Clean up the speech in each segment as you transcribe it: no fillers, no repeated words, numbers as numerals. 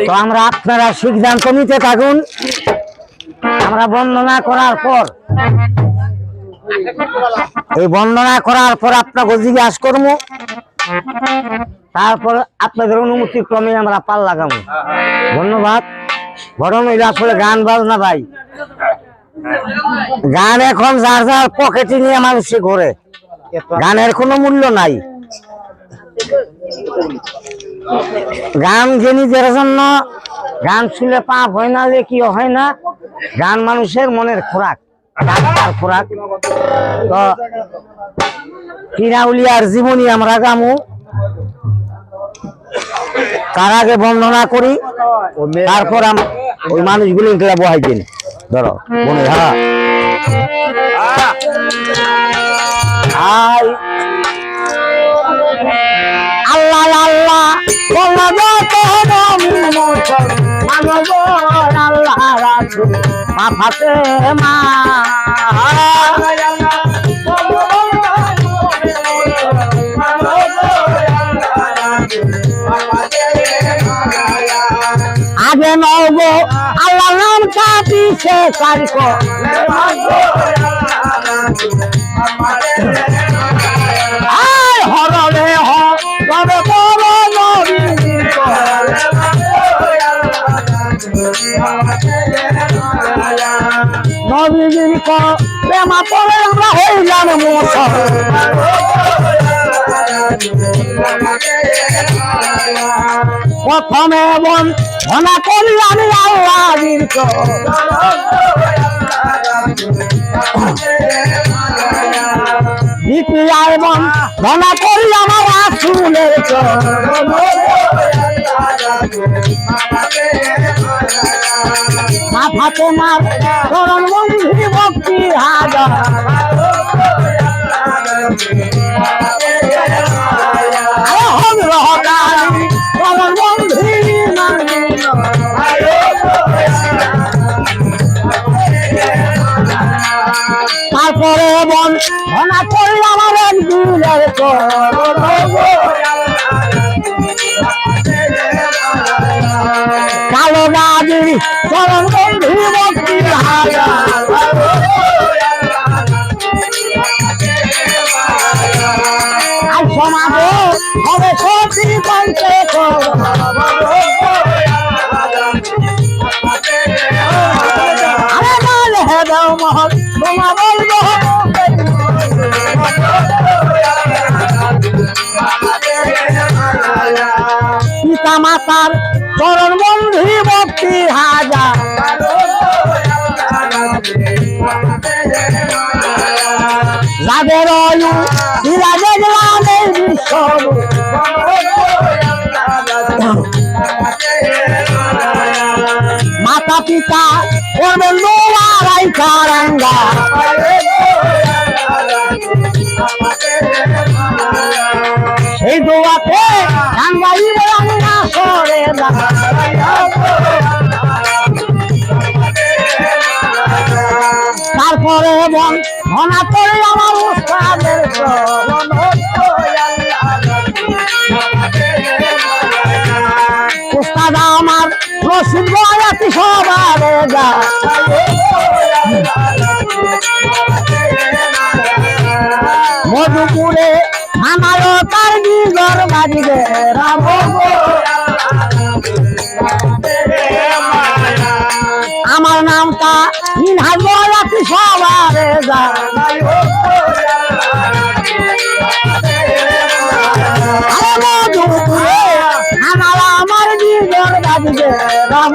তো আমরা আপনারা সিদ্ধান্ত নিতে থাকুন। আমরা বন্দনা করার পর আপনাকে জিজ্ঞাসা করবো, তারপর আপনাদের অনুমতি ক্রমে আমরা পাল লাগাবো। ধন্যবাদ। ঘটনা হইলে আসলে গান বাজনা ভাই, গান এখন যার যার পকেটে নিয়ে মানুষে ঘোরে, গানের কোনো মূল্য নাই। গান যে নিজের জন্য, গান শুনলে পাপ হয় না, লেখিও হয় না। গান মানুষের মনের খোরাক, ডাক্তার খোরাক। তো কিরাউলিয়ার জীবনী আমরা গামু, তার আগে বন্দনা করি, তারপর ওই মানুষগুলো বহাই দিন। ধরো মনে হ্যাঁ আল্লাহ আল্লাহ আল্লাহ রাসূল মাফাতে মা আগে নব আল্লাহ নাম কাটি সে কারিক হরলে হরে বড় নবীর প্রেমা পরে আমরা হইলাম মোসর। প্রথমে বন্ধনা করি আমি আল্লাহর দ্বিতীয় বন্ধনা করি আমার রাসূলের মাথা তোমার চরণ বন্ধু ভক্তি হাজার তারপরে বন্ধনা করি আমার দিলের কালো গাদির চরণ বন্ধু ভক্তি সমাজে হবে সত্যি বলতে পিতা মাতার চরণ বন্ধু ভক্তি হাজার যাদের বিশ্ব মাতা পিতা করবেন দোয়ারাই কারাঙ্গা সেই দোয়াতে রাঙ্গাইব রাঙ্গা সরে তারপরে বন্ধনা করে আমার উস্তাদের উস্তাদ আমার রশিদ বয়াতি সবার মধুপুরে আমার তার নিজর বাড়িবে রাম আমার নামটা মিনহাজ বয়াতি সবার মধুপুরে আমার নিজর বাড়িবে রাম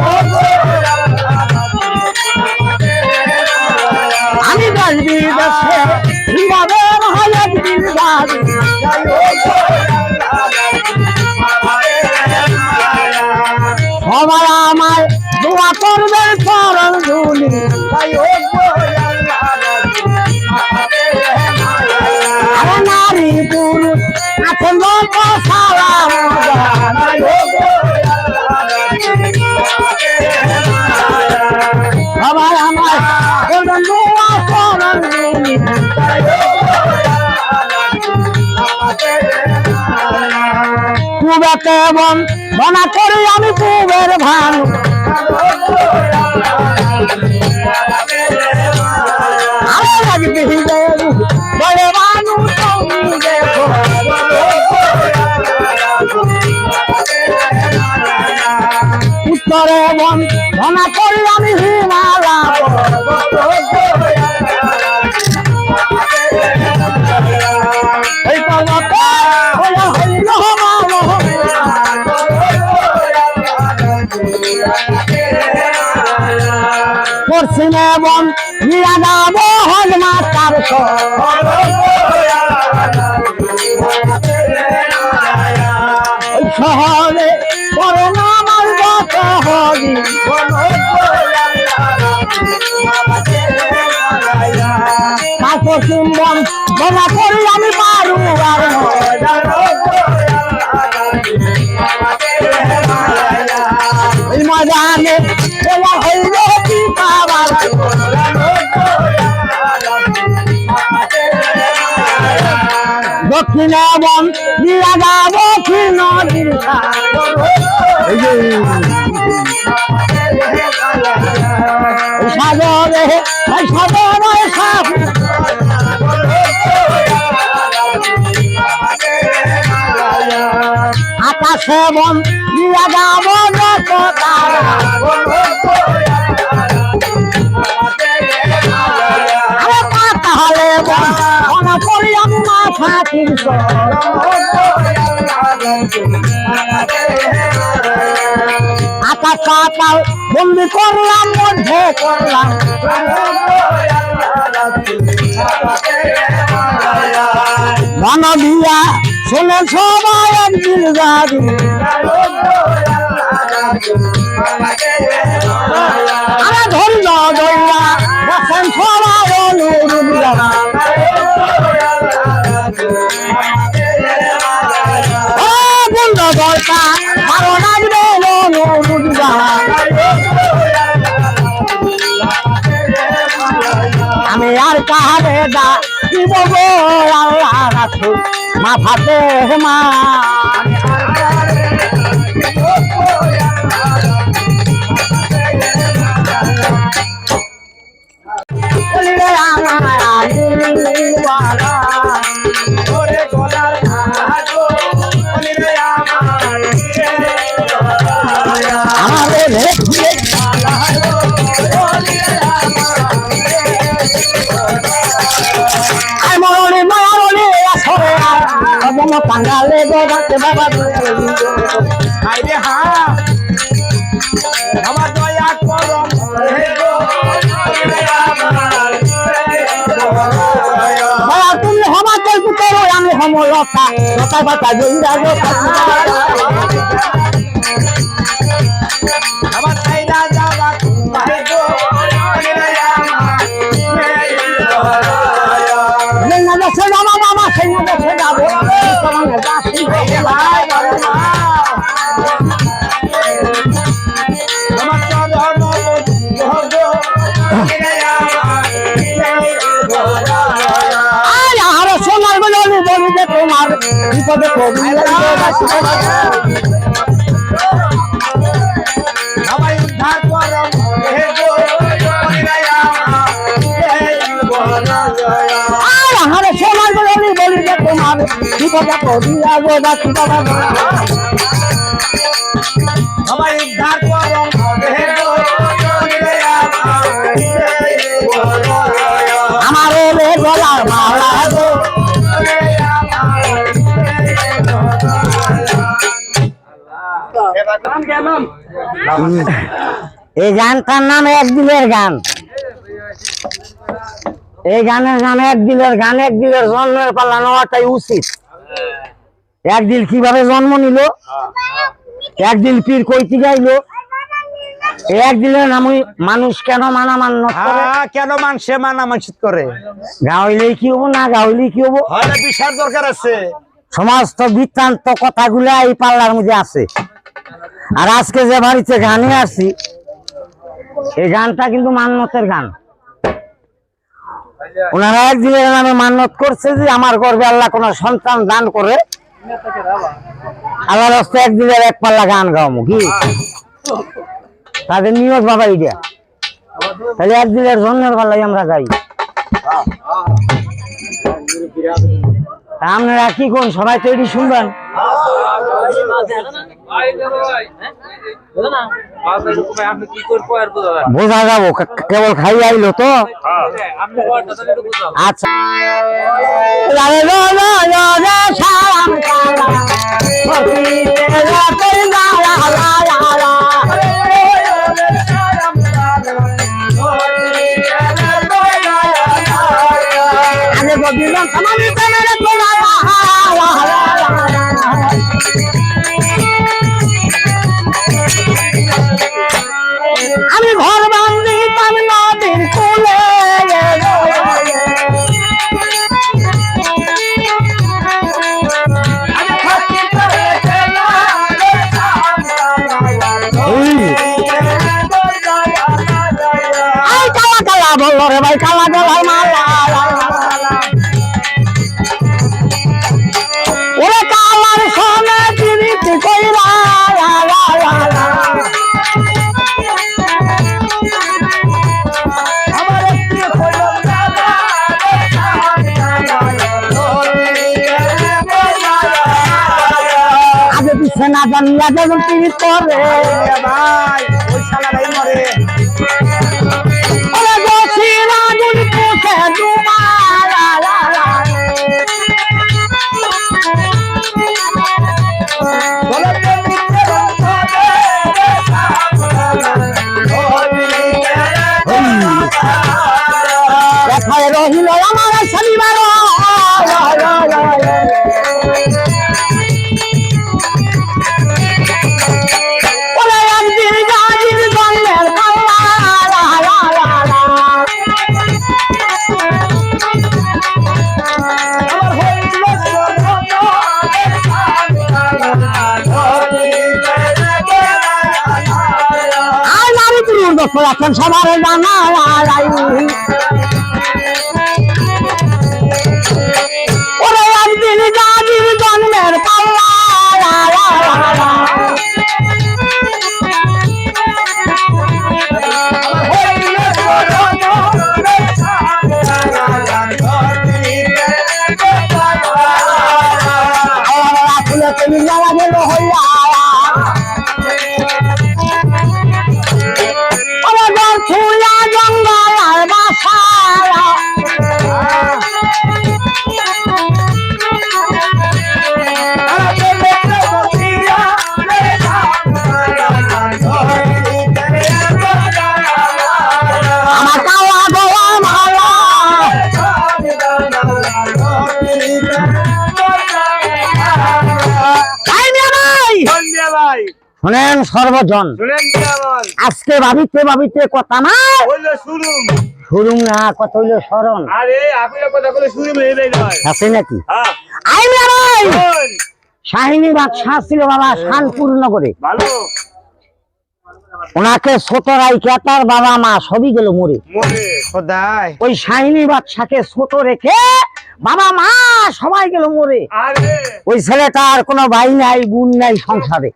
আমি বাড়বি দেশে সবাই আমায় দোয়া করবে চরণ ধুলি নারী পুরুষ আছেন লোক সালাম সবাই আমায় করবেন দোয়া চরণ ধুলি কেমন ধনা করি আমি পুবের ভান আরে লাগবে বলে বানু তুমি দেখো উত্তরে বন ধনা করি আমি হিমালয় এই পর্বত হইল হইল পশ্চিমে বন নিয়া যাব হজমা তার শহরে পরে না আমার হবি পশ্চিম বন ধরা করি আমি পারু আর ওই ময়দানে হইল কি পাবার দক্ষিণে বন দিয়া যাব কি নদীর সাগরে সাগরে সাপ আকাশে বন দিয়া যাব যত তারা আরে তাহলে বন মনে করি আমি মাথা কিনছ আকাশ পাতাল বন্দি করলাম মধ্যে করলাম মন দিয়া শুনে সবাই একদিন যাবি আরে ধৈর্য ধৈর্যা বসেন সবাই অনুরোধ বন্ধ দরকার কারণ আসবে অনুরোধ আমি আর কাহারে দা দিব গো আল্লাহ রাসূল মা ফাতে মা কাঙ্গালে বাবাকে বাবা আইরে হ্যাঁ আমার দয়া করো তুমি হমা কল্প করো আমি হমলতা লতা বাতা জইরা গো আমার চাইনা যাবা ভাই গো না না সে মামা মামা সে না সে যাবো সোনার বলি বলি তোমার বিপদে সবাই উদ্ধার করো সোনার বলি বলি তোমার বিপদে করিয়া গো বাকি বাবা সবাই উদ্ধার করো আমার গলার মালা গো এই গানটার নাম এক দিলের গান এই গানের নাম এক দিলের গান এক দিলের জন্মের পালা নেওয়াটাই উচিত এক দিল কিভাবে জন্ম নিল এক দিল পীর কইতে গাইলো এক দিলের নাম মানুষ কেন মানামান কেন মানুষে মানামানসিত করে গাওয়াইলেই কি হবো না গাওয়াইলেই কি হবো বিশাল দরকার আছে সমস্ত বৃত্তান্ত কথাগুলো এই পাল্লার মধ্যে আছে আর আজকে যে বাড়িতে গানে আসি এই গানটা কিন্তু মান্যতের গান ওনারা এক দিনের নামে মান্যত করছে যে আমার গর্ভে আল্লাহ কোন সন্তান দান করে আল্লাহ রাস্তা এক দিনের এক পাল্লা গান গাওয়ামো কি তাদের নিয়োগ বাবা এটা তাহলে এক দিনের জন্মের পাল্লাই আমরা গাই আপনারা কি কোন সবাই তৈরি শুনবেন বোঝা যাবো কেবল খাই আইলো তো আচ্ছা আমি ঘর বান্ধি আমি নদীর তুলে কালা কালা বললো রে ভাই কালা কালা মালা ওরে কালার সোনা চিরিতি কইরা আগে পিছে না জানিয়া যখন তিনি করে ভাই ওই শালারাই মরে ওরে বসিরা গুন পুষে দুমালা দেখায় রহিল আমার শনিবার এখন সবার জানা ওরে একদিন গাজীর জন্মের পাল্লা তুমি যাওয়া গেল হইয়া ফুলা জঙ্গল আর বাসারা আমার কাওয়া গোয়া মালা শোনেন সর্বজন আজকে ভাবিতে ভাবিতে কথা না শুরুম না কথা হইলো স্মরণ আছে নাকি শাহিনী বাদশাহ ছিল বাবা শানপুর নগরে ওনাকে ছোট রাইখা তার বাবা মা সবই গেল মরে ওই শাহিনী বাদশাকে ছোট রেখে বাবা মা সবাই গেল মরে ওই ছেলেটার কোনো ভাই নাই বোন নাই সংসারে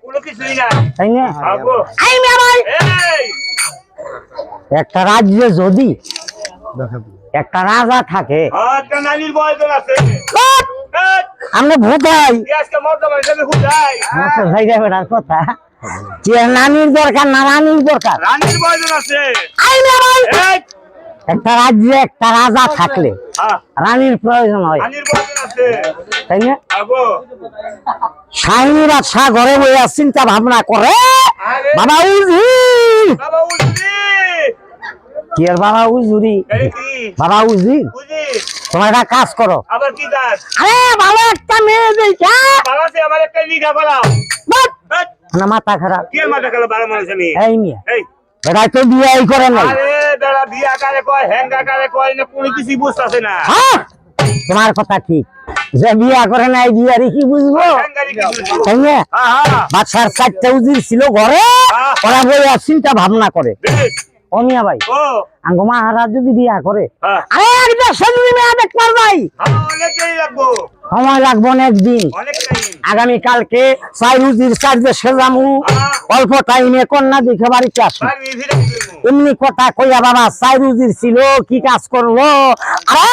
তাই না একটা রাজ্যে যদি একটা রাজা থাকে আমরা ভোটাই কথা নানির দরকার না রানীর দরকার একটা রাজ্যে একটা রাজা থাকলে রানীর প্রয়োজন হয় তাই না শাহিনী বাদশাহ ঘরে বইয়া চিন্তা ভাবনা করে বাবা কি আর বাবা উজুরি বাবা উজির তোমার একটা কাজ করো আরে ভালো একটা মেয়ে দেখা মাথা খারাপ এই মিয়া এরাই তো বিয়ে করে নাই তোমার কথা ঠিক যে বিয়া করে নাই বিয়ারি কি বুঝবো তাই না বাচ্চার 4টা উজির ছিল ঘরে ওরা বলে চিন্তা ভাবনা করে ও মিয়া ভাই ও আঙ্গ মহারাজ যদি বিয়া করে হ্যাঁ আরে একদম সজনী মেয়া দেখবার ভাই অনেক দেরি লাগবো সময় লাগবো না একদিন অনেক টাইম আগামী কালকে সাইরুজির কাজে সেজামু অল্প টাইমে কন্যা দেখে বাড়িতে আসি আমি ফিরে দিমু এমনি কথা কইয়া বাবা সাইরুজির ছিল কি কাজ করলো আরে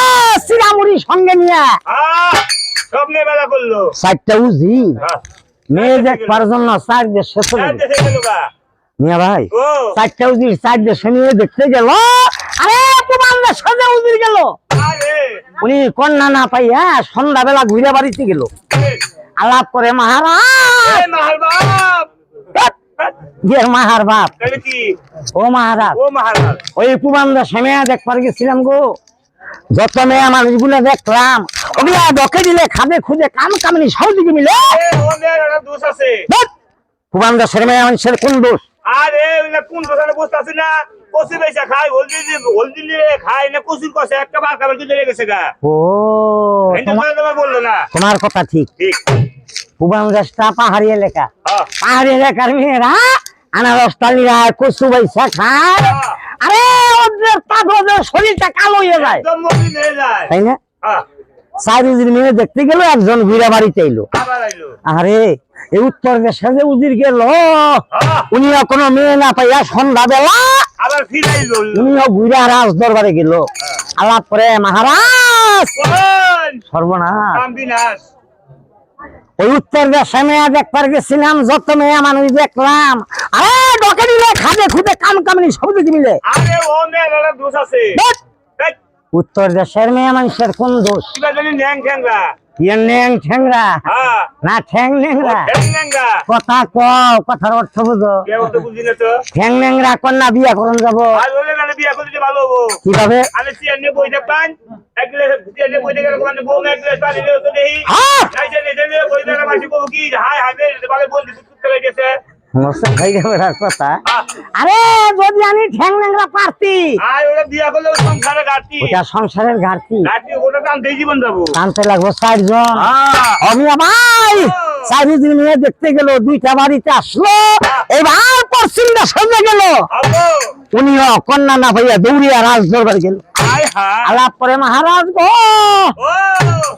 সিরামুড়ি সঙ্গে নিয়ে সব নিয়ে বেলা করলো সাইডটা উজি মেয়ে দেখবার জন্য সাইড দেশে চলে গেল। দেশে গেল গা মিয়া ভাই ও সাইডটা উজির সাইড দেশে নিয়ে দেখতে গেল আরে তোমার সাথে উজির গেল আরে উনি কন্যা না পাইয়া সন্ধ্যাবেলা ঘুরে বাড়িতে গেল আলাপ করে মহারাজ এই মাহার বাপ মাহার বাপ তাহলে কি ও মহারাজ ও মহারাজ ওই পুবান্দা সেমেয়া দেখবার গেছিলাম গো যত মেয়া মানুষগুলো দেখলাম ওগুলা ডকে দিলে খাবে খুঁজে কাম কামনি সব দিকে মিলে এ ওদের একটা দোষ আছে পুবান্দা সেমেয়া মানুষের কোন দোষ আরে ওইটা কোন দোকানে বসে আছে না কচি পয়সা খায় হলদি দিয়ে খায় না কচুর কষে একটা বার খাবার কিন্তু লেগেছে গা ও তোমার বললো না তোমার কথা ঠিক ঠিক পুবান্দাসটা পাহাড়ি এলাকা হ্যাঁ পাহাড়ি এলাকার মেয়েরা আনারস তালিরা কচু পয়সা খায় আরে ওদের তাপ ওদের শরীরটা কালো হয়ে যায় একদম মলিন হয়ে যায় তাই না হ্যাঁ সাইরুজির মেয়ে দেখতে গেল একজন ঘুরে বাড়িতে এলো আবার আইলো আরে এই উত্তর দেশে যে উজির গেল হ্যাঁ উনিও কোনো মেয়ে না পাইয়া সন্ধ্যাবেলা আবার ফিরে আইলো উনিও ঘুরে রাজ দরবারে গেল আলাপ করে মহারাজ কোন সর্বনাশ কামবিনাশ ওই উত্তর দেশে মেয়ে দেখবার গেছিলাম যত মেয়ে মানুষ দেখলাম আরে ডকে দিলে খাদে খুদে কাম কামনি সব দিকে মিলে আরে ও মেয়ের একটা দোষ আছে ধ্যাৎ! এই, উত্তর দেশের মেয়ে মানুষের কোন দোষ কিবা জানি ন্যাং ঠ্যাংরা ইয়ে ন্যাং ঠ্যাংরা হ্যাঁ না ঠ্যাং ন্যাংরা ঠ্যাং ন্যাংরা কথা কও কথার অর্থ বুঝো কেউ তো বুঝি না তো ঠ্যাং ন্যাংরা কন্যা বিয়া করুন যাবো আর বলে না বিয়া করতে ভালো হবো কিভাবে আমি চেয়ার নিয়ে বইতে পান এক গ্লাস চেয়ার নিয়ে বইতে গেলে কোন বউ এক গ্লাস পানি নিয়ে তো দেই হ্যাঁ নাই জানি বইতে না মাসি বউ কি হাই হাই বলে বল দিতে চলে গেছে সমস্যা হয়ে যাবে আর কথা আরে যদি আমি ঠ্যাং ন্যাংরা পারতি আর ওরা বিয়া করলে সংসারে ঘাটতি ওটা সংসারের ঘাটতি ঘাটতি ওটা টানতেই জীবন যাবো টানতে লাগবো 4 জন অমিয়া ভাই চারিদিন নিয়ে দেখতে গেল দুইটা বাড়িতে আসলো এবার পশ্চিমটা সজে গেল আবো উনিও কন্যা না ভাইয়া দৌড়িয়া রাজ দরবার গেল হাই হাই আলাপ করে মহারাজ গো ও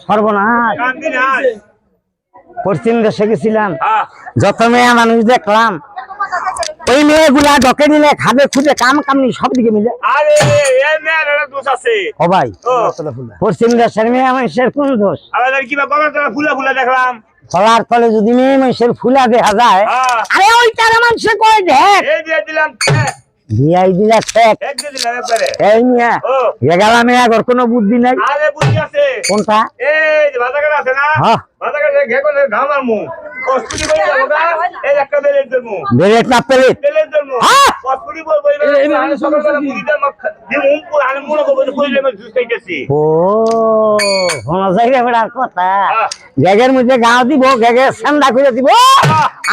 সর্বনাশ কামবিনাশ পশ্চিম দেশে গেছিলাম হ্যাঁ যত মেয়ে মানুষ দেখলাম ওই মেয়েগুলা ডকে দিলে খাবে খুঁজে কাম কামনি সব দিকে মিলে আরে এই মেয়ের একটা দোষ আছে ও ভাই ও পশ্চিম দেশের মেয়ে মানুষের কোন দোষ আমাদের কিবা গলার তলা ফুলা ফুলা দেখলাম গলার তলে যদি মেয়ে মানুষের ফুলা দেখা যায় হ্যাঁ আরে ওই তারা মানুষে কয় দেখ এই দিয়ে দিলাম ভিআই দিলা ঠেক এক দিয়ে দিলাম একবারে এই মিয়া ও গেলাম আগর কোনো বুদ্ধি নাই আরে বুঝি আছে কোনটা এই যে বাজার আছে না হ্যাঁ বাজার ঘে করে ঘামার মু কস্তুরি বলে যাবো গা এই একটা বেলের জন্য বেরেট না পেলেট বেলের জন্য হ্যাঁ। কস্তুরি বলবো আমি সকালবেলা মুড়িটা দিমু আমি মনে করবো যে কইলে আমি জুস খাইতেছি ও শোনা যায় রে বেড়ার কথা হ্যাঁ। গ্যাগের মধ্যে গাও দিব গ্যাগের ঠান্ডা করে দিব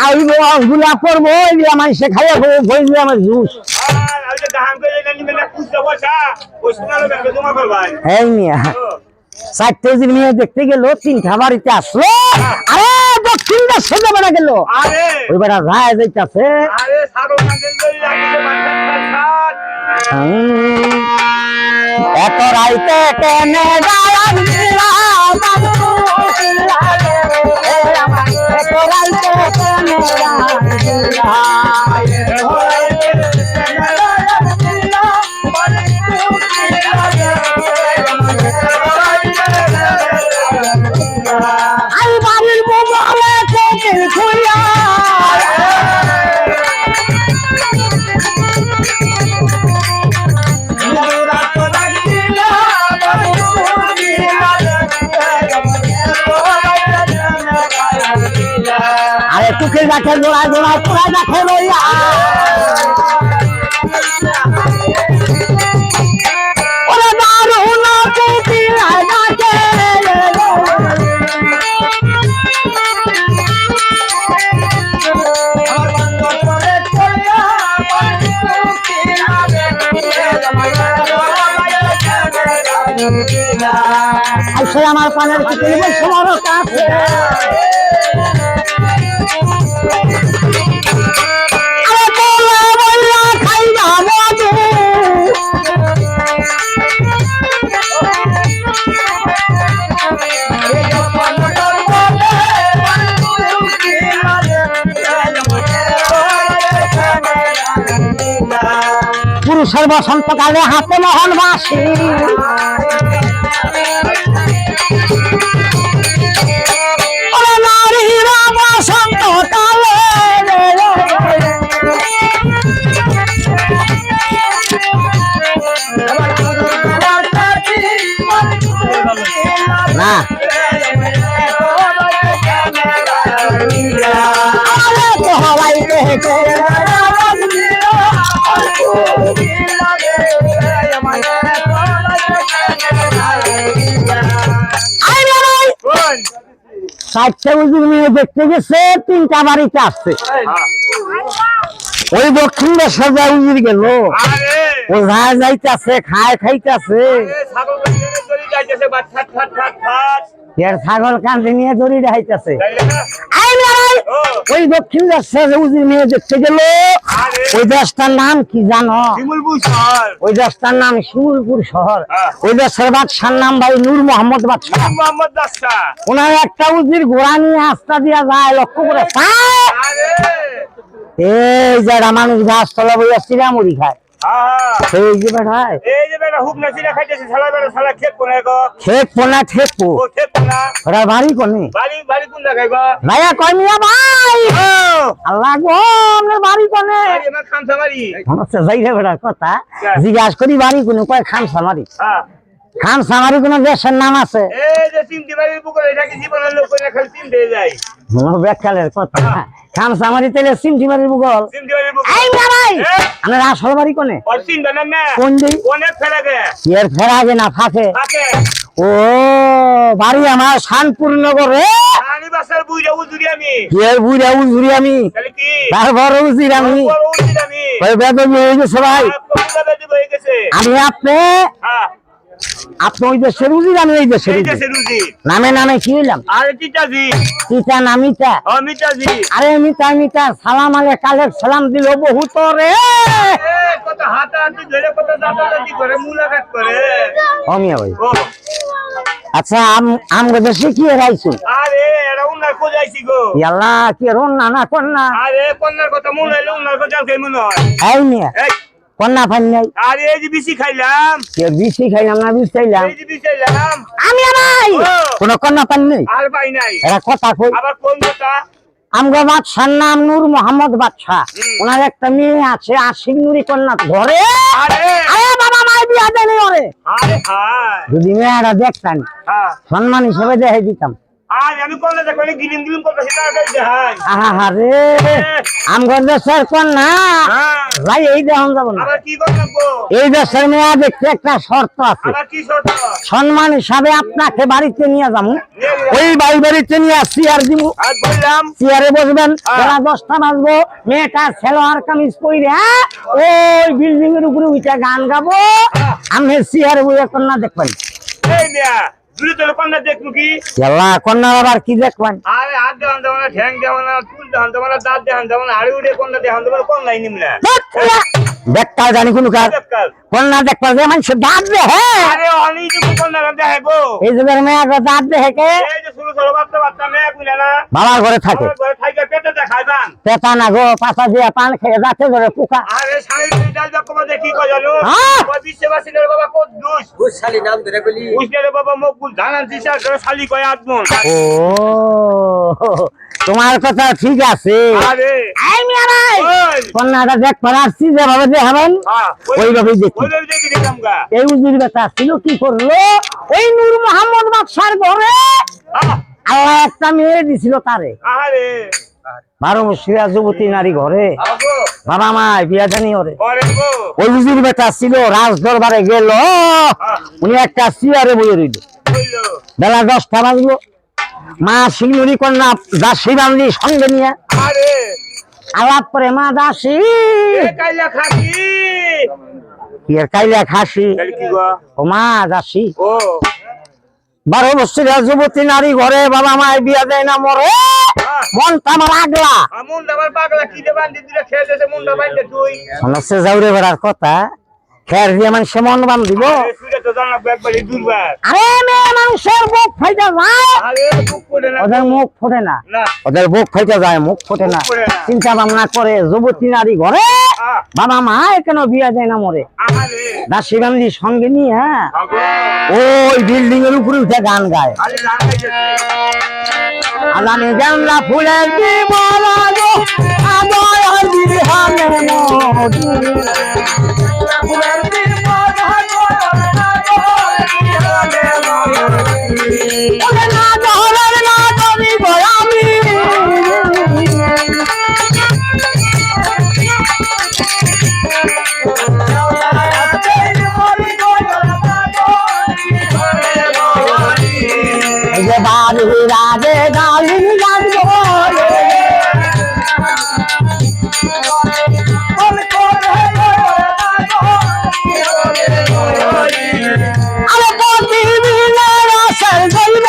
আইব গুলা পড়বো এগুলা মানুষে খাইয়া বই দিয়ে আমার জুস আর আমি যে গাহাম করে জানি না কুচটা বসা ওই শোনালো ব্যাংকে জমা করবাই এই মিয়া ও 4 দিন নিয়ে দেখতে গেল 3টা বাড়িতে আসলো আরে দক্ষিণ দেশে যাবে না গেল আরে ওই বেড়া যায় যাইতাছে আরে সারো নাগেল লই লাগিছে মানকার এত রাইতে কেনে গালাম দিলা বাবু এত রাইতে কেনে গালাম দিলা আই বাড়ির মোবাইলে কোকিল খুইয়া আরে তুকে গাছে জোড়া জোড়া তোরা গাছে রইয়া ওরে দারুণ কোকিল গাছে আইসে আমার পানের কুকুর সমর কাছে আরে বলা বলা খাইবা মধু মানুষের বসন্তকালে হাতে মোহন বাসি ওরে নারীরা বসন্তকালে না আরে তো হওয়াই দেখে চারটে উজুর মেয়ে দেখতে গেছে, তিনটা বাড়িতে আসছে। ওই দক্ষিণ দেশে যা উজুর গেল, ও যা যাইতেছে খায় খাইতেছে, ছাগল কান্দে নিয়ে দড়ি দেখাইতেছে। ওই দক্ষিণ দেশে উজুর মেয়ে দেখতে গেল, ওই দেশটার নাম কি জানো? ওই দেশটার নাম শিমুলপুর শহর। ওই দেশের বাদশার নাম ভাই নূর মোহাম্মদ বাদশাহ। ওনার একটা উজির ঘোড়া নিয়ে আস্তা দিয়া যায়, লক্ষ্য করে এই যারা মানুষ গাছ তলা বইয়া চিরা মুড়ি খায়, এই যে বেটায় খেত পোনা ঠেকো ওরা বাড়ি কোনে ভাইয়া কয় মিয়া ভাই আল্লাহ গো আমার বাড়ি কোনে যাই রে বেটার কথা জিজ্ঞাসা করি বাড়ি কোনে, কয় খামসামারি। খামসামারি কোন দেশের নাম আছে? বেকালের কথা খামসামারি তেলে সিমটিমারির ভূগোল। আমার আসল বাড়ি কোনে? কোন দিক? এর ফেরাগে না ফাঁকে? ও বাড়ি আমার শানপুর নগরে। বুড়া উজুরি আমি, তারপর উজির আমি বেদবি হয়ে গেছে ভাই। আমি আপনি ওই দেশের উজির, আমি এই দেশের নামে নামে কি হইলাম? তিতা না মিতা? আরে মিতা মিতা সালাম আলে কালে সালাম দিল বহুত রে। অমিয়া ভাই আচ্ছা আমগো দেশে কি রাইছুন? ইয়াল্লা কি রন্না না কন্যা? এই মিয়া কন্যা ফান নাই? আরে এই যে বিসি খাইলাম। বিসি খাইলাম না বিষ খাইলাম? এই যে বিষ খাইলাম। আমি নাই কোন কন্যা পান নেই। আর পাই নাই। এরা কথা কই আবার কোন কথা? আমগো বাদশার নাম নূর মোহাম্মদ বাদশাহ। ওনার একটা মেয়ে আছে আশিক নুরি কন্যা ঘরে। আরে বাবা মাই বিয়া দেনি ওরে। আরে হায় যদি মেয়েরা দেখতেন সম্মান হিসেবে দেখে দিতাম। আজ আমি কন্যা দেখো গিলিম গিলিম করতেছি তাড়াতাড়ি দেখাই। আরে আমগো দেশের কন্যা ভাই এই দেখান যাব না। আবার কি করব? এই দেশের মেয়ে দেখতে একটা শর্ত আছে। আবার কি শর্ত? সম্মান হিসাবে আপনাকে বাড়িতে নিয়ে যাবো, ওই বাড়িতে নিয়ে চেয়ার দিব, আজ বললাম চেয়ারে বসবেন, বেলা 10টা বাজবো, মেয়েটা সেলোয়ার কামিজ পরে ওই বিল্ডিং এর উপরে উঠে গান গাবো, আমি চেয়ারে বসে কন্যা দেখবেন। এই মিয়া দুই তোর কন্যা দেখবো কি? আল্লাহ কন্যা আবার কি দেখবেন? আরে হাত দেখান দেব না, ঠ্যাং দেব না, চুল দেখান দেব না, দাঁত দেখান দেব না, হাড়ি উঠে কন্যা দেখান দেব না, কন্যাই নিমলা দেখতে জানি কোন কাজ কন্যা দেখবা যে মানুষের দাঁত দেহে। আরে অনেক কন্যা দেখবো এই যে মেয়ে দাঁত দেখে কে? এই যে ছোট ছোট বাচ্চা বাচ্চা মেয়ে বুঝলে না বাবার ঘরে থাকে, পেটে দেখাইবান পেটা না গো পাশা দিয়ে পান খেয়ে যাচ্ছে ধরে পোকা। আরে শাড়ি ডাল দেখো দেখি কই জানো ওই বিশ্ববাসীর বাবা কত দুষ শালি নাম ধরে বলি বুঝলে বাবা মকবুল ধানান দিশা করে শালি কয় আদমন। ও তোমার কথা ঠিক আছে। আরে আই মিয়া ভাই কন্যাটা দেখ পারাছি যেভাবে দেখাবেন ওইভাবেই দেখি। ওইভাবে দেখি দেখলাম গা। এই উজির বেটা ছিল কি করলো ওই নূর মোহাম্মদ বাদশার ঘরে আল্লাহ একটা মেয়ে দিছিল তারে। আরে 12 বছরিয়া যুবতী নারী ঘরে বাবা মায় বিয়া জানি ওরে। ওই উজির বেটা ছিল রাজ দরবারে গেল, উনি একটা চেয়ারে বসে রইল, বেলা 10টা বাজলো, মা শিলুরি কন্যা দাসী বান্ধি সঙ্গে নিয়ে আলাপ করে মা দাসী কাইলা খাসি ও মা দাসী 12 বছরিয়া যুবতী নারী ঘরে বাবা মায় বিয়া দেয় না মরে, মনটা আমার আগলা শোনাচ্ছে যাওরে বেড়ার কথা। খের দিয়ে মানুষে মন বান দিব। সুরে তো জানাবো একবারে দুর্বার। আরে মেয়ে মানুষের বুক ফাইটা যায়, আরে বুক করে না, ওদের মুখ ফোটে না, না ওদের বুক ফাইটা যায়, মুখ ফোটে না। ফোটে না। চিন্তা ভাবনা করে যুবতী নারী ঘরে বাবা মা কেন বিয়া যায় না মরে, আরে দাসী বান্দি সঙ্গে নিয়ে হ্যাঁ ভগবান ওই বিল্ডিং এর উপরে উঠে গান গায়। আরে লাগাই গেছে আলানে জানলা ফুলের দিবালা গো আদয় আর বিহানে মোদি ফুলের দিবালা গো আদয় বিহানে মোদি ওরে না দহরের না দরি গোয়ামি যে বাড়ি রাজে গালিন গাজো আরে প্রতিদিনের আশার গল্প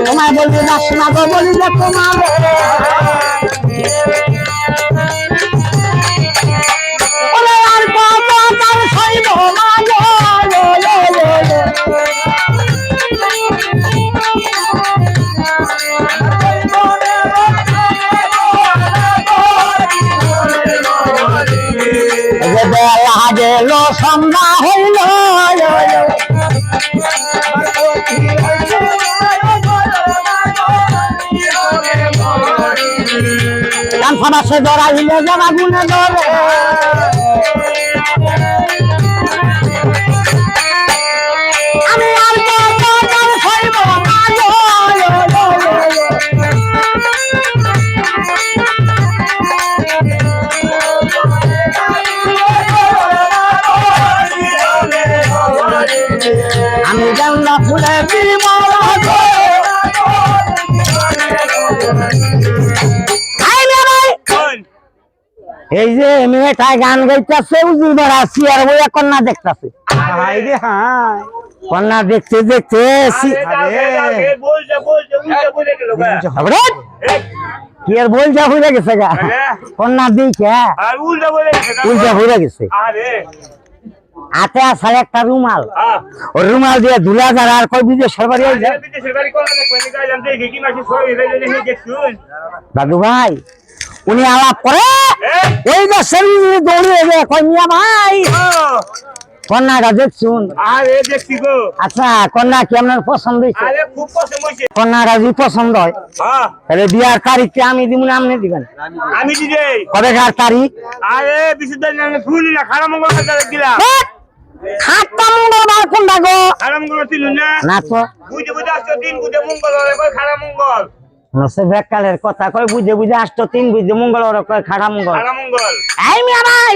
তোমায় বলবি না শোনা গো বলি যে তোমার ওরে আর কত তার সইব না গো যে বেলা গেল সন্ধ্যা হইল সে ধরাইলে যারা গুনে ধরে আমি আর সইব আমি জানলা ফুলে এই যে মেয়েটা গান গাইতেছে উজির বেড়া সিয়ার বইয়া কন্যা দেখতেছে। হাই রে হাই কন্যা দেখতে দেখতে কি আর বলছা হয়ে গেছে গা কন্যা দেখে উল্টা হয়ে গেছে। হাতে আসলে একটা রুমাল, ওই রুমাল দিয়ে ধুলা যারা আর কই বিদেশের বাড়ি দাদু ভাই উনি আলাপ করে ওই দেশের দৌড়ে কই মিয়া ভাই কন্যাটা দেখছুন। আরে দেখছি গো। আচ্ছা কন্যা কি আপনার পছন্দ হয়েছে? আরে খুব পছন্দ হয়েছে। কন্যাটা যদি পছন্দ হয় তাহলে বিয়ার তারিখটা আমি দিব না আপনি দিবেন? আমি দিবে কবেকার তারিখ? আরে বিশুদ্ধ ফুলি না খারাপ মঙ্গল দিলাম। খাটটা মঙ্গলবার কোনটা গো? খারাপ মঙ্গল ছিল না না তো বুঝে বুঝে আসছো দিন বুঝে মঙ্গল খারাপ মঙ্গল নসে বেকালের কথা কয় বুঝে বুঝে আসতো তিন বুঝে মঙ্গলবার কয় খাড়া মঙ্গল। খারাপ মঙ্গল এই মিয়া ভাই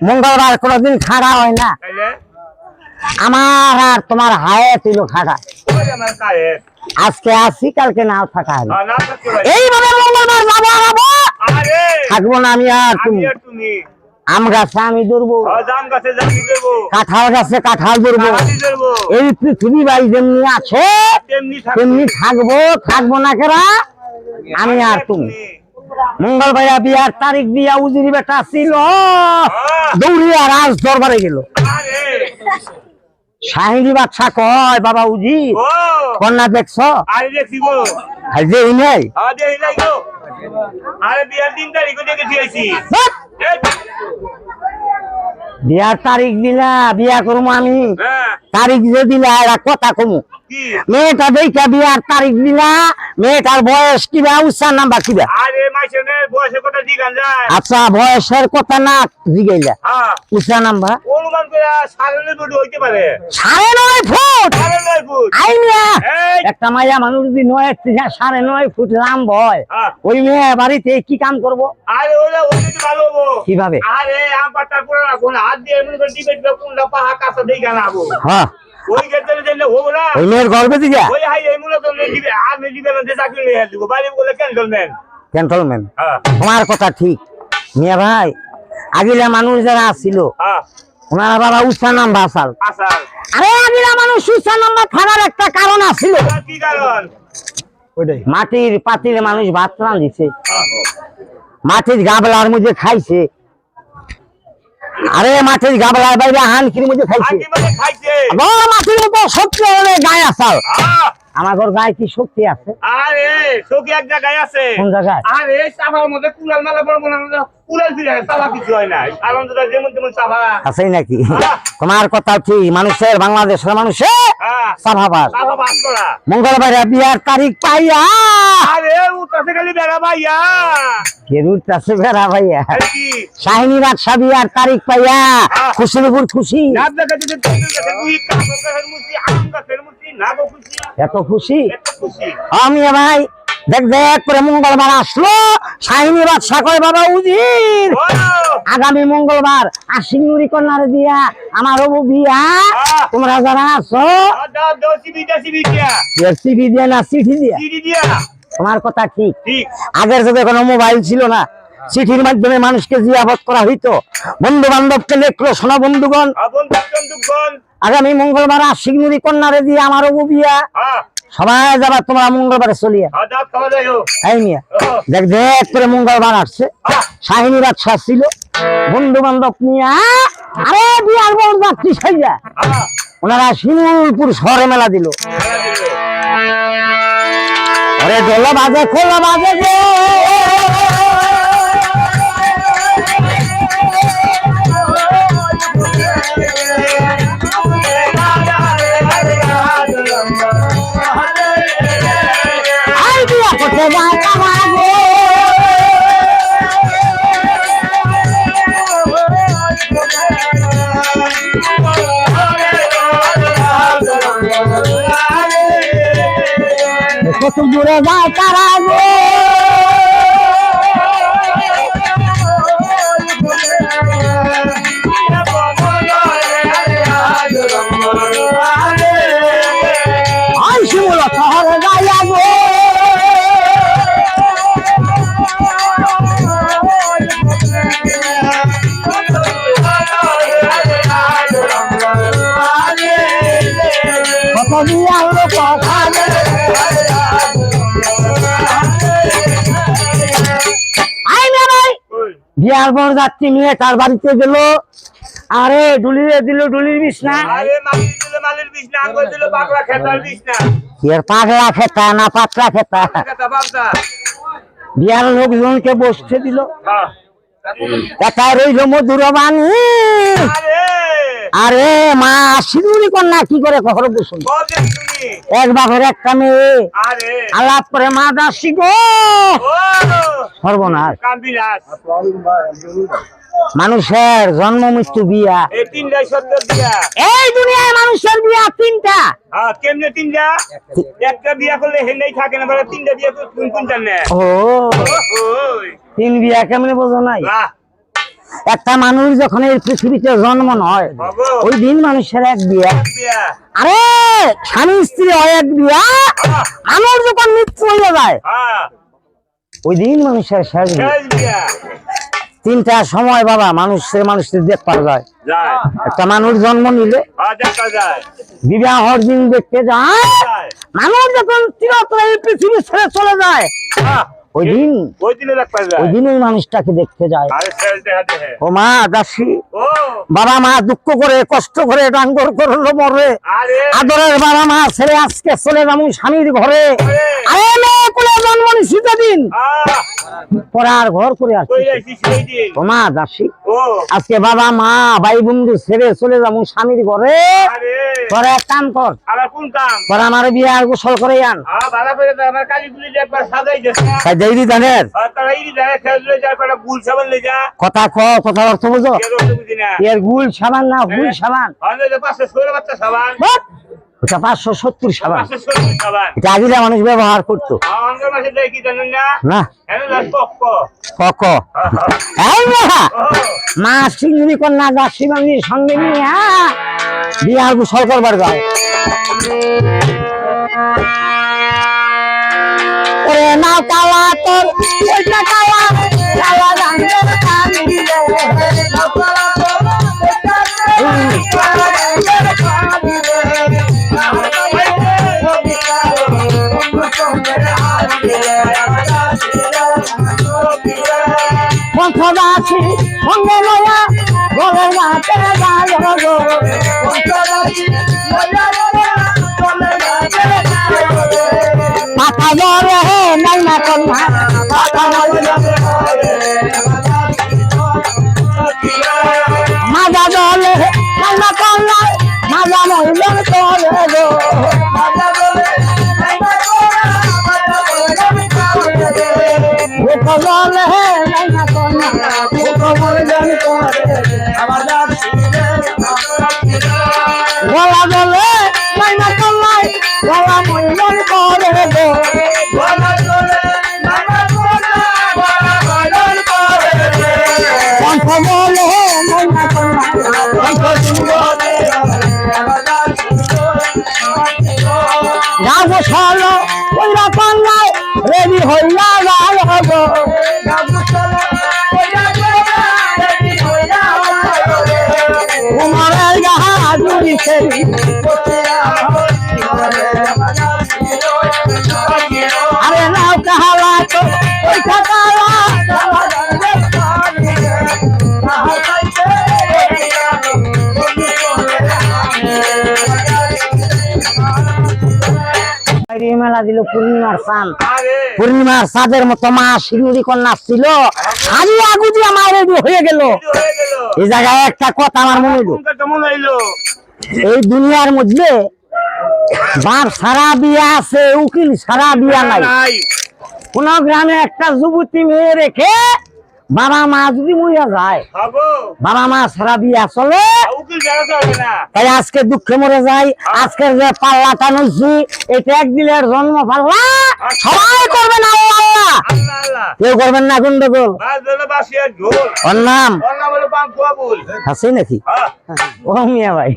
মঙ্গলবার কোনদিন খাড়া হয় না। আমার আর তোমার হায়ে তুইল খাড়া। আজকে আসি কালকে নাও থাকা হবে এইভাবে মঙ্গলবার যাবো থাকবো না আমি আর তুমি। আম গাছে আমি ধরবো, কাঁঠাল গাছে কাঁঠাল ধরবো। এই পৃথিবী ভাই যেমনি আছে তেমনি থাকবো, থাকবো না কেরা আমি আর তুমি। মঙ্গলবার বিয়ার তারিখ দিয়া উজিরি বেটা ছিল দৌড়িয়া রাজ দরবারে গেল। শাহিনী বাদশা কয় বাবা উজি কন্যা দেখছ? নেই বিয়ার তারিখ দিলা বিয়া করবো আমি, তারিখ যে দিলা এরা কথা কমু। মেয়েটা দেখা বিয়ার তারিখ দিলা, মেয়েটার বয়স কিবা উচ্চার নাম্বার কিবা? আচ্ছা বয়সের কথা না জিগাইলা উচ্চার নাম্বার 9.5 ফুট। একটা মাইয়া মানুষ যদি 9.5 ফুট লাম্ব হয় ওই মেয়ে বাড়িতে কি কাম করবো? কিভাবে? হ্যাঁ ওই মেয়ের গর্বে দিকে ক্যান্টনমেন্ট। তোমার কথা ঠিক মিয়া ভাই। আগিলা মানুষ যারা আসছিল ওনারা বাবা উচ্চার নাম বাসাল আরে আদিরা মানুষ সুস্থ নম্বর থাকার একটা কারণ আছিল। কি কারণ? মাটির পাতিলে মানুষ ভাত রাঁধিছে, মাটির গাবলার মধ্যে খাইছে। আরে মাটির গাবলার বাইরে হানকির মধ্যে খাইছে। মাটির মতো শক্তি হলে গায়ে আসাল। আমার ঘর গায়ে কি শক্তি আছে? আরে শক্তি এক জায়গায় আছে। কোন জায়গায়? আরে চাপার মধ্যে কুলাল মালা বলবো না, কুলাল দিয়ে চাপা কিছু হয় না। কারণ তো যেমন তেমন চাপা আছে নাকি? তোমার কথা ঠিক। মানুষের, বাংলাদেশের মানুষের চাপাবাস। চাপাবাস করা। মঙ্গলবার বিয়ার তারিখ পাইয়া আরে উঠতেছে খালি বেড়া ভাইয়া। উঠতেছে বেড়া ভাইয়া। কি শাহিনী বাদশা বিয়ার তারিখ পাইয়া খুশির উপর খুশি। এত খুশি আমি ভাই। দেখ দেখ করে মঙ্গলবার আসলো, শাহিনী বাদশা কয় বাবা উজির আগামী মঙ্গলবার আশিক নুরি কন্যারে দিয়া আমার অবু বিয়া। তোমরা যারা আছো সিবি দিয়া না চিঠি দিয়া? তোমার কথা ঠিক। আগের যুগে কোনো মোবাইল ছিল না, চিঠির মাধ্যমে মানুষকে জিয়াবত করা হইতো। বন্ধু বান্ধবকে লেখলো, শোনা বন্ধুগণ আগামী মঙ্গলবার আশিক নুরি কন্যারে দিয়ে আমার অবু বিয়া। সবাই যাবা তোমরা মঙ্গলবারে চলিয়া। দেখ দেখ করে মঙ্গলবার আসছে, শাহিনী বাদশা ছিল, বন্ধু বান্ধব নিয়ে আরে বিয়ার বউ যাত্রী সাইয়া ওনারা শিমুলপুর শহরে মেলা দিল। আরে ডোলা বাজে খোলা বাজে গো, কত দূরে যায় তারা গো। শিমুলা শহরে যাইয়া গো, কত দিয়া হলো কথা বিয়ার বর যাত্রী নিয়ে তার বাড়িতে গেল। আরে ডুলিয়ে দিল ডুলির বিছনা। পাগলা খেতা না পাতলা খেতা? বিয়ার লোকজনকে বসতে দিল, কথায় রইল মধুর বাণী। আরে মা শিরুরি কন্যা কি করে কখনো বসুন, এক বাপের একটা মেয়ে আলাপ করে মা দাসী গো। সর্বনাশ, মানুষের জন্ম মৃত্যু বিয়া এই দুনিয়ায় মানুষের বিয়া তিনটা। কেমনে তিনটা? একটা বিয়া করলে হেন্ডাই থাকে না, তিনটা বিয়া কোনটা নেয়? ও তিন বিয়া কেমনে বোঝো নাই? একটা মানুষ যখন এই পৃথিবীতে জন্ম নয় ওই দিন মানুষের এক বিয়া। আরে স্বামী স্ত্রী হয় এক বিয়া, মানুষ যখন মৃত্যু হয়ে যায় ওই দিন মানুষের শেষ বিয়া। তিনটা সময় বাবা মানুষের দেখতে পাওয়া যায়। একটা মানুষ জন্ম নিলে বিবাহর দিন দেখতে যায়, মানুষ যখন চিরতরে এই পৃথিবী ছেড়ে চলে যায় ওই দিন ওই মানুষটাকে দেখতে যায়। ও মা দাসী, বাবা মা দুঃখ করে কষ্ট করে ডাঙ্গর করলো মরে, আদরের বাবা মা ছেড়ে আজকে চলে যাবো স্বামীর ঘরে। আরে মেয়ে কুলে জন্ম নিশ্চিত দিন পড়ার ঘর করে আসছে। ও মা দাসী, আজকে বাবা মা ভাই বন্ধু ছেড়ে চলে যাবো স্বামীর ঘরে। তোরা এক কাম কর, তোরা আমার বিয়ার গোসল করে আন। কথা কথা অর্থ বুঝো? এর গুল সাবান না গুল সাবান, 570 সাবান। এটা আগিলা মানুষ ব্যবহার করতো না। মা সিংহী কন্যা দাসী বাঙির সঙ্গে নিয়ে বিয়ার গোসল করবার যায়। না কালা তোর কালা কালা রঙের পাতা জলে নাই না কন্যা পাতা মাজা জলে নাই না কন্যা মাজা মহিলার চলে গো জলে নাই না কন্যা গলা জলে নাই না কন্যা গলা মহিলার চলে গো কণ্ঠ বলে নাই না কন্যা গাছ ছলো ওইরা কন্যায় রেডি হইয়া যায় হব তোমার যাহা জুড়িছে আরে নাও কাহালা তো ওই কালা মেলা দিল পূর্ণিমার চাঁদ পূর্ণিমার চাঁদের মতো মা শিরুরি কন্যা ছিল আমি আগু দিয়ে আমার রেডি হয়ে গেল এই জায়গায় একটা কথা আমার মনে হইলো এই দুনিয়ার মধ্যে বাপ সারা বিয়া আছে উকিল সারা বিয়া নাই কোন গ্রামে একটা যুবতী মেয়ে রেখে বাবা মা যদি মরিয়া যায় বাবা মা সারা বিয়া চলে তাই আজকে দুঃখে মরে যায় আজকের যে পাল্লাটা নইছি এটা এক দিলের জন্ম পাল্লা সবাই করবেন আল্লাহ কেউ করবেন না গন্ডগোল ওর নাম আছে নাকি ও মিয়া ভাই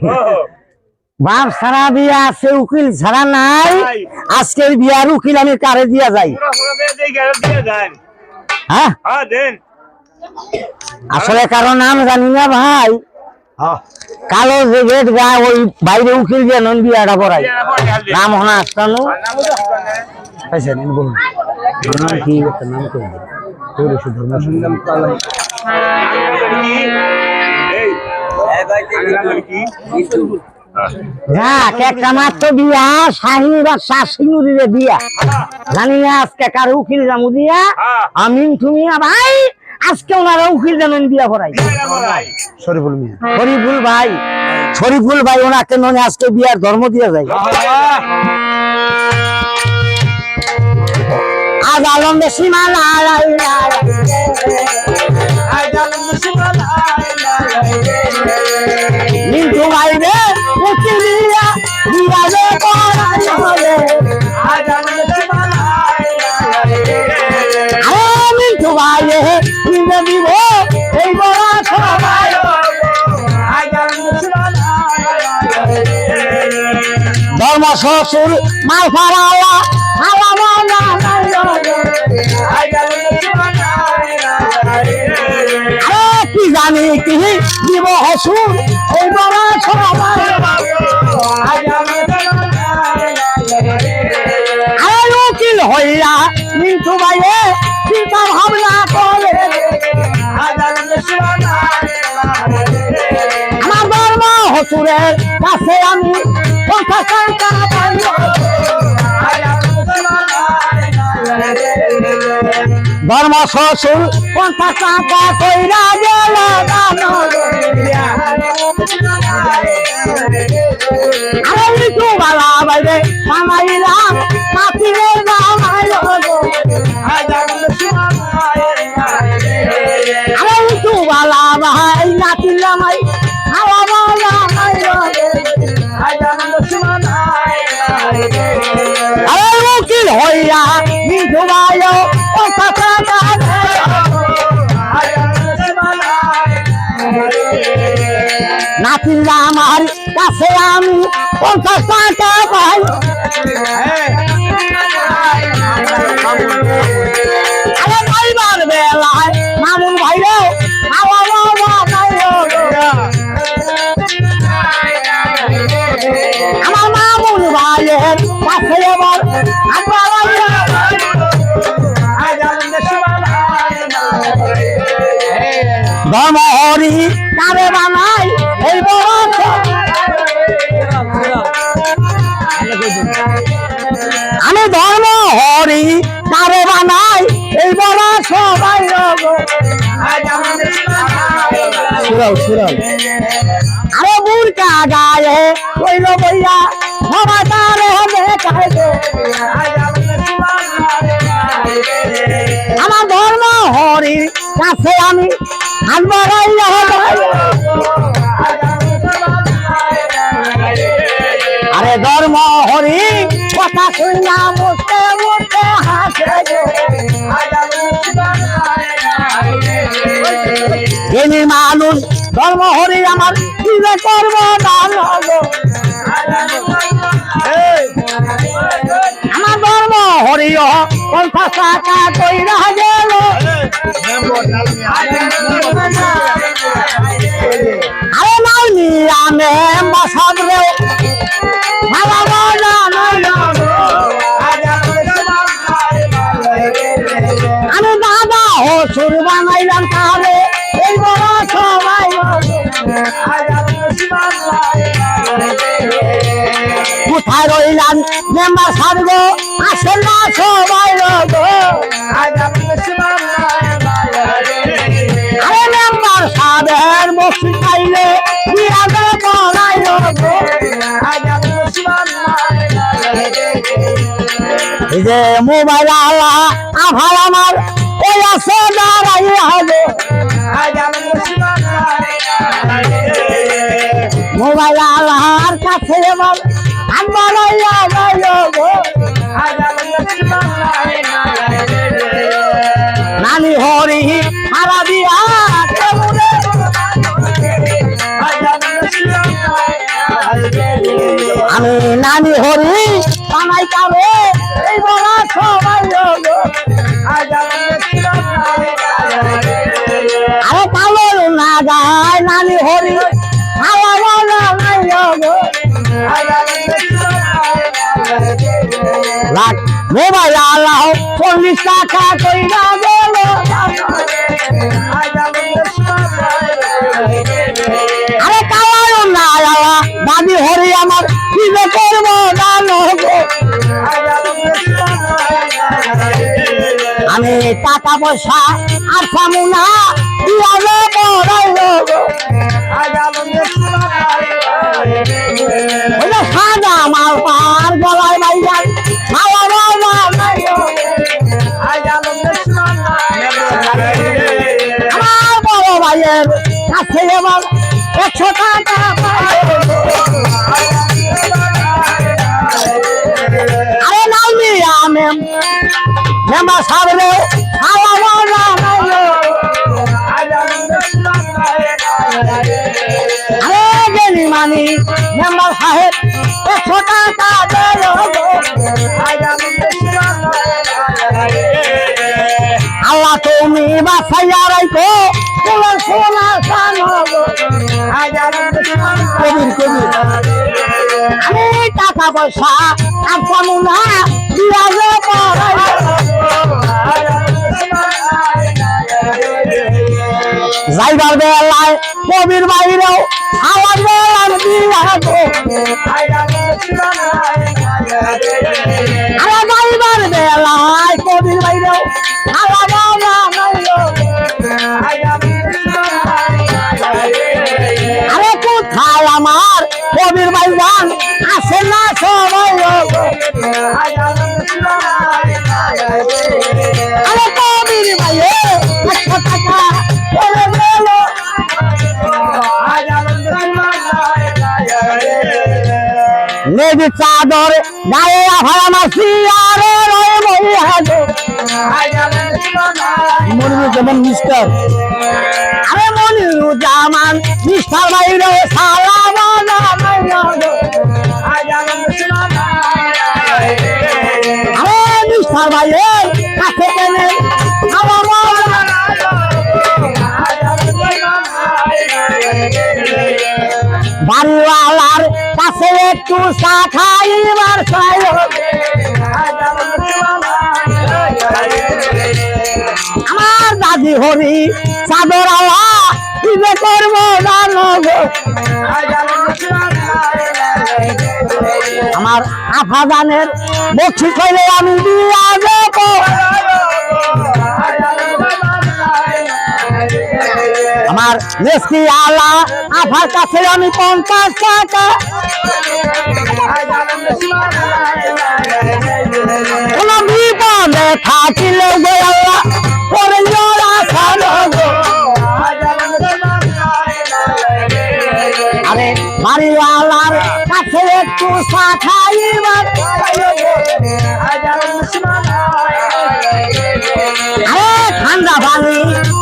বাপ সারা বিয়া আছে উকিল ছাড়া নাই আজকের বিয়ার উকিল আমি কারে দিয়া যাই হ্যাঁ আসলে কারো নাম জানি না ভাই কালো যে গেট গায়ে ওই বাইরে উকিল দিয়ে নন বিয়াটা পড়াই নাম হনা আসতানো বলুন কি একটা নাম করে একটা মাত্র বিয়া শাহিনী বা শাহিনুরিরে বিয়া জানি না আজকে কার উকিল জামু দিয়া আমি তুমিয়া ভাই আজকে ওনারা উকিল জানেন বিয়া করাই শরীফুল ভাই ওনাকে ননে আজকে বিয়ার ধর্ম দিয়া যায় আজ আলম সীমা মিন্টু ভাই রে উকিল দিয়া বিয়ারে করাই হবে মিন্টু ভাই রে দিব এই বড় সবাই ধর্ম শ্বশুর মাল ফারালা কি জানি কি দিব হসুর এই বড় সবাই উকিল হইয়া মিন্টু ভাইয়ে চিন্তা ভাবনা করে আমার ধর্ম হসুরের কাছে আমি ধর্ম শ্বশুর 50 টাকা কইরা গেল আমি তো বালা বাইরে মামাইলাম মাতিরে নামাইল আমি তো বালা ভাই নাতিলাম হাওয়া বালা উকিল হইয়া মিঠু ভাই নাতিরা আমার কাছে আমি 50 টাকা পাই ভাইবার বেলায় মামুন ভাই রে আমার মামুন ভাইয়ের কাছে এবার ধর্ম হরি কারে বানাই এই বড় কারে বানাই এই বড় সবাই আরে বুড়কা গায়ে কইল বইয়া সবাই তারে দেখাই গো আমার ধর্ম হরির কাছে আমি হাত বাড়াইয়া আরে ধর্ম হরি কথা শুনলা মুখে মুখে হাসে যিনি মানুষ ধর্ম হরি আমার কি যে করবো আমার ধর্ম হরি পঞ্চাশ টাকা কইরা গেল আরে নাইনি আমি মশাদ রে আমি দাদা হসুর বানাইলাম তাহলে এই বড় সবাই কোথায় রইলাম মেম্বার সাহেব আসেন না সবাই আরে মেম্বার সাহেবের বসি খাইলে এই যে মোবাইল আল্লাহ আভার আমার ওই আছে দাঁড়াই হবে মোবাইল আল্লাহর কাছে এবার নানি হরি সারা দিয়া আমি নানি হরি বানাই কাবে এই বড় সবাই আরে কালো না যায় নানি হরি মোবাইল আল্লাহ 40 টাকা কইরা গেল আরে কালো না দাদি হরি আমার কি যে করবো আমি টাকা পয়সা আর সামুনা সাদা মাল পার গলায় বাইজান আমার বড় ভাইয়ের কাছে এবার 100 টাকা আরে নাইনি আমি মেম্বার সাহেব আরে গেলি মানি মেম্বার সাহেব 100 টাকা দিল আল্লাহ তুমি বাসাইয়া রাখো তোমার সোনা কবির কবির আমি টাকা পয়সা আর সামুনা দিয়া যাইবার বেলায় কবির বাইরেও আমার বেলার দিয়া আরে যাইবার বেলায় কবির বাইরেও আমার আরে কোথায় আমার কবির বাইজান আসে না সবাই আরে কবির বাইরে 100 টাকা নেবি চাদর গায়ে আভার আমার সিয়ারে রয়ে বইয়া মনিরু জামান মিস্টার আরে মনিরু জামান মিস্টার বাইরে সালাম আরে মিস্টার বাইরে কাছে কেনে বাড়িওয়ালার কাছে একটু চা খাইবার চাই আমার দাদি হরি চাদর আলা কি যে করবো জানো আমার আফাজানের বকশিস হইলে আমি দিয়া দেব। আমার রেস্কি আলা আফার কাছে আমি 50 টাকা। কোন বিপদে থাকিলে গো আল্লাহ করে জোড়া খালো গো। আরে বাড়িওয়ালার কাছে একটু চা খাইবার, আরে ঠান্ডা পানি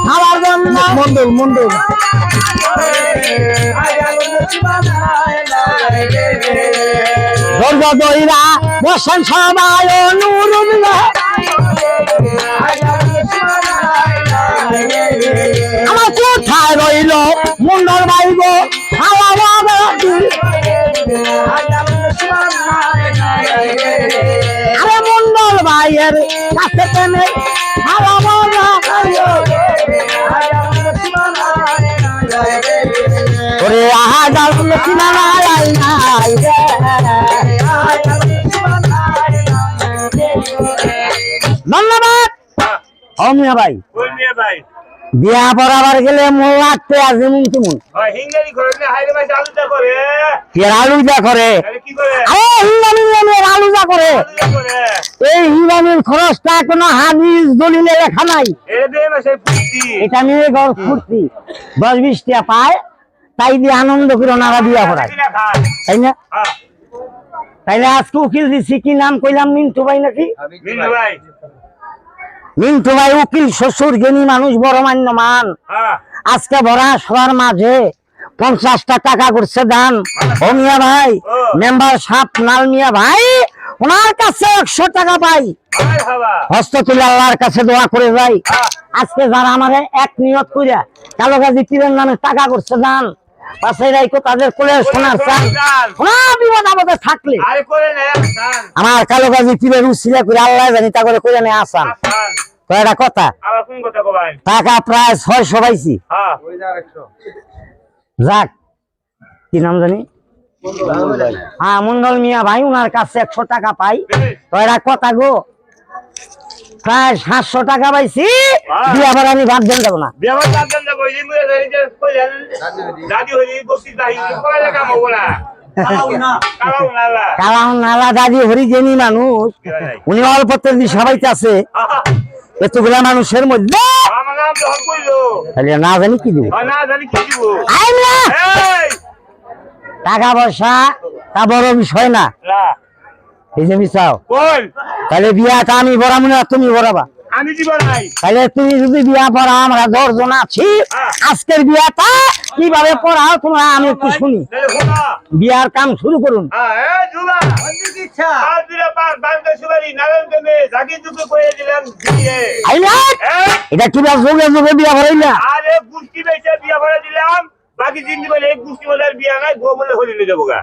খাওয়ার জন্য মন্দির মন্দির ধৈর্য দইরা বসেন সবাই অনুরোধ। আমার কোথায় রইল মন্ডল বাইব খাওয়া দাওয়া। আরে মন্ডল ভাইয়ের কাছে কেনে খাওয়া দাওয়া। ওরে আহা যাও লক্ষ্মীনারায়ণ নাই রে। ধন্যবাদ অমিয়া ভাই। কোন নিয়ে ভাই বিয়া পড়াবার গেলে মন লাগতে আছে মন কেমন হিঙ্গারি করে না হাইরে ভাই আলুটা করে আলুজা করে। তাহলে কি করে আরে হিঙ্গামির আলুজা করে। আলুটা করে এই হিঙ্গামির খরচটা কোনো হাদিস দলিলে লেখা নাই। এরে দে মাসে ফুটি এটা নিয়ে ঘর ফুর্তি 10-20 টাকা পায়, তাই দিয়ে আনন্দ করে ওনারা বিয়া পড়ায়, কিনা খান তাই না? হ্যাঁ তাইলে আজকে উকিল দিচ্ছি, কি নাম কইলাম? মিন্টু ভাই নাকি? মিন্টু ভাই মিন্টু ভাই উকিল, শ্বশুর, জ্ঞানী মানুষ, বড় মান্যমান। হ্যাঁ আজকে ভরা সবার মাঝে 50টা টাকা করছে দান। ও মিয়া ভাই, মেম্বার সাপ নাল মিয়া ভাই, ওনার কাছে 100 টাকা পাই। আয় বাবা হস্ত তুলে আল্লাহর কাছে দোয়া করে যাই। আজকে যারা আমারে এক নিয়ত কইরা কালো গাজী পীরের নামে টাকা করছে দান, পাশে রাইকো তাদের কোলে সোনার চাল। ওনা বিপদ আপদে থাকলে আরে করে না খান আমার কালো গাজী পীরের উসিলা করে আল্লাহ জানি তা করে কইরা নেই আসান। খান কয়টা কথা আবার কোন কথা কো ভাই টাকা প্রায় 600 পাইছি। হ্যাঁ যাক, কি নাম জানি? হ্যাঁ মন্ডল মিয়া ভাই, ওনার কাছে 100 টাকা পাই। কয়টা কথা গো, প্রায় 700 টাকা পাইছি। বিয়া পড়া আমি বাদ দেন যাবো না। বিয়াবার দাদন যাব এই মুয়ে ধরি যে কইলেন দাদি হইলি বসি দাহি কইলে কাম হবো না কালাও না লা কারণ নালা দাদি হরি জেনি মানুষ, উনি অল্পতে সবাইতে আছে এতগুলা মানুষের মধ্যে। আমার নাম যখন কইলো তাহলে না জানি কি দিব। না জানি কি দিব আই মিয়া, এই টাকা পয়সা তা বড় বিষয় না, লা এই যে মিশাও। কই তাহলে বিয়াটা আমি পড়াবো না, তুমি পড়াবা। আমি দিব নাই তাহলে তুমি যদি বিয়া পড়া, আমরা 10 জন আছি, আজকের বিয়াটা কিভাবে পড়াও তোমরা আমি একটু শুনি। তাহলে খোলা বিয়ার কাম শুরু করুন। এই জুবা কি ইচ্ছা পাঁচ দিলে পাঁচ বান্দে সুবারি নারায়ণ কেনে জাগি দুকে কইয়ে দিলাম দিয়ে আই না, এই এটা কি বা যোগে যোগে বিয়া পড়াইলা? আরে গুষ্টি বেচে বিয়া ভরে দিলাম, বাকি জিন্দি বলে এক গুষ্টি বলে আর বিয়া নাই, গো বলে হলি নিয়ে যাবো গা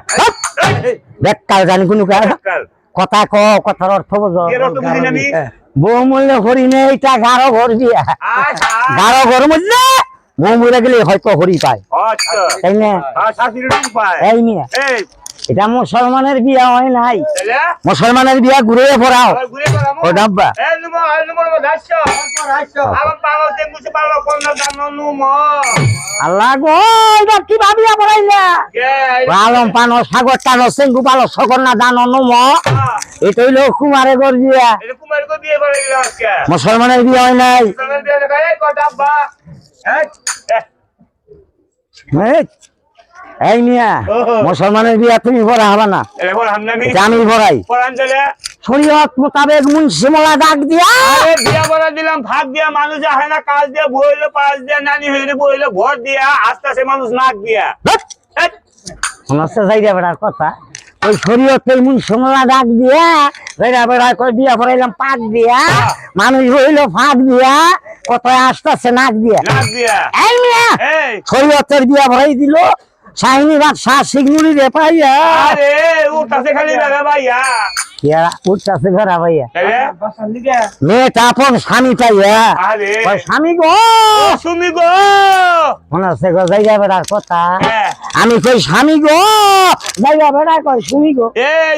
বেকার জানি কোনো কাজ কাল কথা ক, কথার অর্থ বোঝো। এর অর্থ বুঝি না আমি বউ মূল্য হরি নেই, এটা গাঢ় ঘর বিয়া। আচ্ছা গাঢ় ঘর মধ্যে বউ মরে গেলে হয়তো হরি পায়, আচ্ছা তাই না? শাশুড়ি পায় এই মিয়া, এই এটা মুসলমানের বিয়া হয় নাই। তাহলে মুসলমানের বিয়া ঘুরে পড়াও। আবার ঘুরে গেলাম ও ডাব্বা এই নুমো দাসছো আমার পালো তে মুছে পালো কোন না জানো নুমো আল্লাহ গো, এটা কি ভাবিয়া পড়াইলা? কে আলম পানো সাগর টানো সেঙ্গু পালো সকর না জানো নম, এটা হইলো কুমারে গর বিয়া। এই কুমার কো বিয়ে করে দিল আজকে মুসলমানের বিয়া হয় নাই। তোমার বিয়ে করে কত আব্বা এই, এই মিয়া, মুসলমানের বিয়া তুমি পড়া হবে না, এরে বল হামনামি এটা আমি পড়াই। কোরআন চলে শরীয়ত মোতাবেক মুন্সিমলা ডাক দিয়া আরে বিয়া বলা দিলাম, ভাগ দিয়া মানুষ আহে না, কাজ দিয়া বইলো, পাঁচ দিয়া নানি হইলে বইলো, ভোট দিয়া আস্তে আস্তে মানুষ নাক দিয়া সমস্যা যাই বেড়ার কথা। ওই শরীয়তের মুন্সিমলা ডাক দিয়া বেড়া বেড়া কই বিয়া পড়াইলাম পাক দিয়া, মানুষ হইল ফাঁক দিয়া, কত আসতেছে নাক দিয়া। নাক দিয়া এই মিয়া, এই শরীয়তের বিয়া ভরাই দিল শাহিনী রাত শাহ সিগনুরি রে পাইয়া। আরে উঠতাছে খালি বেড়া ভাইয়া উঠতেছে ঘরা ভাইয়া, তাহলে মেয়েটা আপন স্বামী পাইয়া। আরে ওই স্বামী গো, ও সুমি গো মনে আছে গো জায়গা বেড়ার কথা। হ্যাঁ আমি কই স্বামী গো, জায়গা বেড়া কই শুনি গো। এই